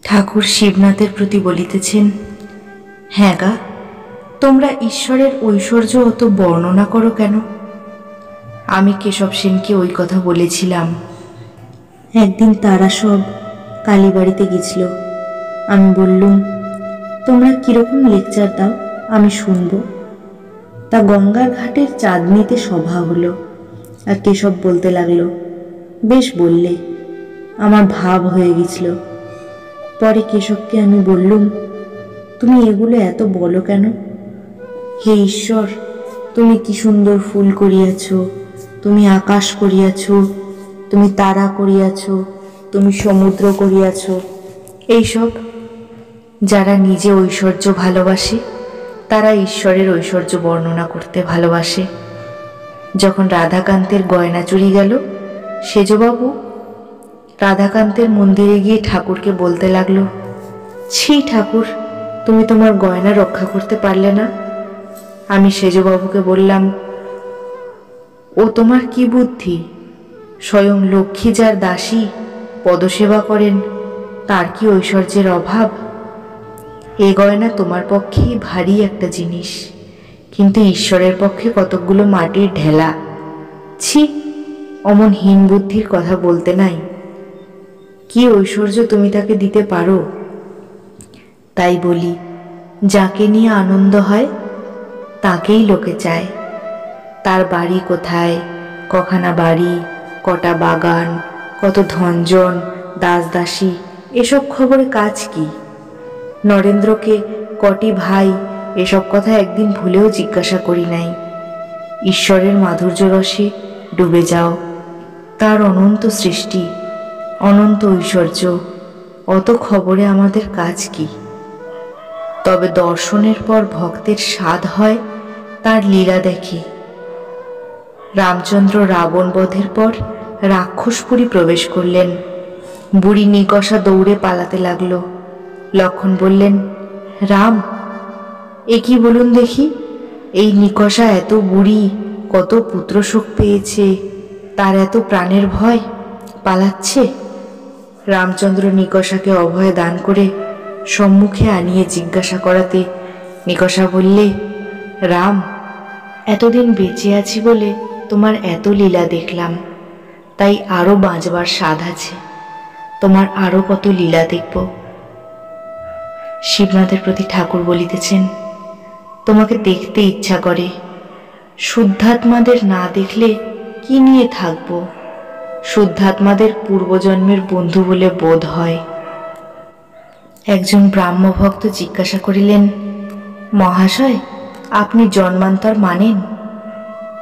ঠাকুর শিবনাথের প্রতি বলিতেছেন, হ্যাঁ গা, তোমরা ঈশ্বরের ঐশ্বর্য অত বর্ণনা করো কেন? আমি কেশব সেনকে ওই কথা বলেছিলাম। একদিন তারা সব কালীবাড়িতে গেছিল। আমি বললুম, তোমরা কিরকম লেকচার দাও, আমি শুনব। তা গঙ্গার ঘাটের চাঁদনিতে সভা হলো, আর কেশব বলতে লাগলো, বেশ বললে। আমার ভাব হয়ে গেছিল। পরে কেশবকে আমি বললুম, তুমি এগুলো এত বলো কেন? হে ঈশ্বর, তুমি কি সুন্দর ফুল করিয়াছ, তুমি আকাশ করিয়াছ, তুমি তারা করিয়াছ, তুমি সমুদ্র করিয়াছ। এইসব যারা নিজে ঐশ্বর্য ভালোবাসে তারা ঈশ্বরের ঐশ্বর্য বর্ণনা করতে ভালোবাসে। যখন রাধাকান্তের গয়না চুরি গেল, সেজবাবু রাধাকান্তের মন্দিরে গিয়ে ঠাকুরকে বলতে লাগলো, ছি ঠাকুর, তুমি তোমার গয়না রক্ষা করতে পারলে না। আমি সেজবাবুকে বললাম, ও তোমার কি বুদ্ধি? স্বয়ং লক্ষ্মী যার দাসী পদসেবা করেন, তার কি ঐশ্বর্যের অভাব? এ গয়না তোমার পক্ষে ভারী একটা জিনিস, কিন্তু ঈশ্বরের পক্ষে কতকগুলো মাটির ঢেলা। ছি, অমন হীন বুদ্ধির কথা বলতে নাই। কি ঐশ্বর্য তুমি তাকে দিতে পারো? তাই বলি, যাকে নিয়ে আনন্দ হয় তাকেই লোকে চায়। তার বাড়ি কোথায়, কখানা বাড়ি, কটা বাগান, কত ধনজন, দাস দাসী, এসব খবরে কাজ কি? নরেন্দ্রকে কটি ভাই, এসব কথা একদিন ভুলেও জিজ্ঞাসা করি নাই। ঈশ্বরের মাধুর্য রসে ডুবে যাও। তার অনন্ত সৃষ্টি, অনন্ত ঐশ্বর্য, অত খবরে আমাদের কাজ কি? তবে দর্শনের পর ভক্তের স্বাদ হয় তার লীলা দেখে। রামচন্দ্র রাবণ বধের পর রাক্ষসপুরী প্রবেশ করলেন। বুড়ি নিকষা দৌড়ে পালাতে লাগলো। লক্ষ্মণ বললেন, রাম, এ কি বলুন দেখি, এই নিকষা এত বুড়ি, কত পুত্রশোক পেয়েছে, তার এত প্রাণের ভয়, পালাচ্ছে? রামচন্দ্র নিকষাকে অভয় দান করে সম্মুখে আনিয়ে জিজ্ঞাসা করাতে নিকষা বললে, রাম, এতদিন বেঁচে আছি বলে তোমার এত লীলা দেখলাম, তাই আরো বাঁচবার স্বাদ আছে। তোমার আরো কত লীলা দেখব। শিবনাথের প্রতি ঠাকুর বলিতেছেন, তোমাকে দেখতে ইচ্ছা করে, শুদ্ধাত্মাদের না দেখলে কি নিয়ে থাকব? শুদ্ধাত্মাদের পূর্বজন্মের বন্ধু বলে বোধ হয়। একজন ব্রাহ্মভক্ত জিজ্ঞাসা করিলেন, মহাশয়, আপনি জন্মান্তর মানেন?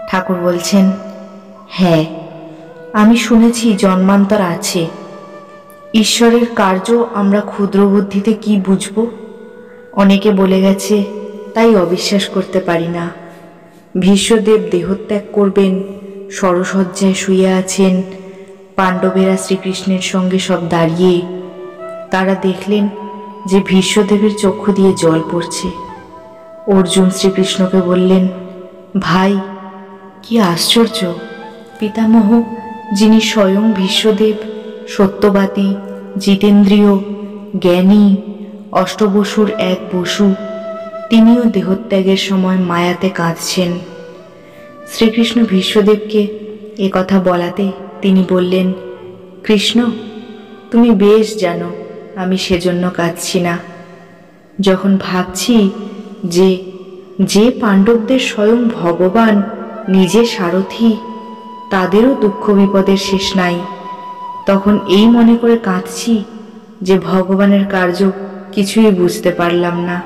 ঠাকুর বলছেন, হ্যাঁ, আমি শুনেছি জন্মান্তর আছে। ঈশ্বরের কার্য আমরা ক্ষুদ্র বুদ্ধিতে কি বুঝব? অনেকে বলে গেছে, তাই অবিশ্বাস করতে পারি না। ভীষ্মদেব দেহত্যাগ করবেন, সরসজ্জায় শুয়ে আছেন, পাণ্ডবেরা শ্রীকৃষ্ণের সঙ্গে সব দাঁড়িয়ে। তারা দেখলেন যে ভীষ্মদেবের চক্ষু দিয়ে জল পড়ছে। অর্জুন শ্রীকৃষ্ণকে বললেন, ভাই, কি আশ্চর্য! পিতামহ, যিনি স্বয়ং ভীষ্মদেব, সত্যবাদী, জিতেন্দ্রিয়, জ্ঞানী, অষ্টবসুর এক বসু, তিনিও দেহত্যাগের সময় মায়াতে কাঁদছেন। শ্রীকৃষ্ণ ভীষ্মদেবকে এ কথা বলাতে তিনি বললেন, কৃষ্ণ, তুমি বেশ জানো আমি সেজন্য কাঁদছি না। যখন ভাবছি যে যে পাণ্ডবদের স্বয়ং ভগবান নিজে সারথি, তাদেরও দুঃখ বিপদের শেষ নাই, তখন এই মনে করে কাঁদছি যে ভগবানের কার্য কিছুই বুঝতে পারলাম না।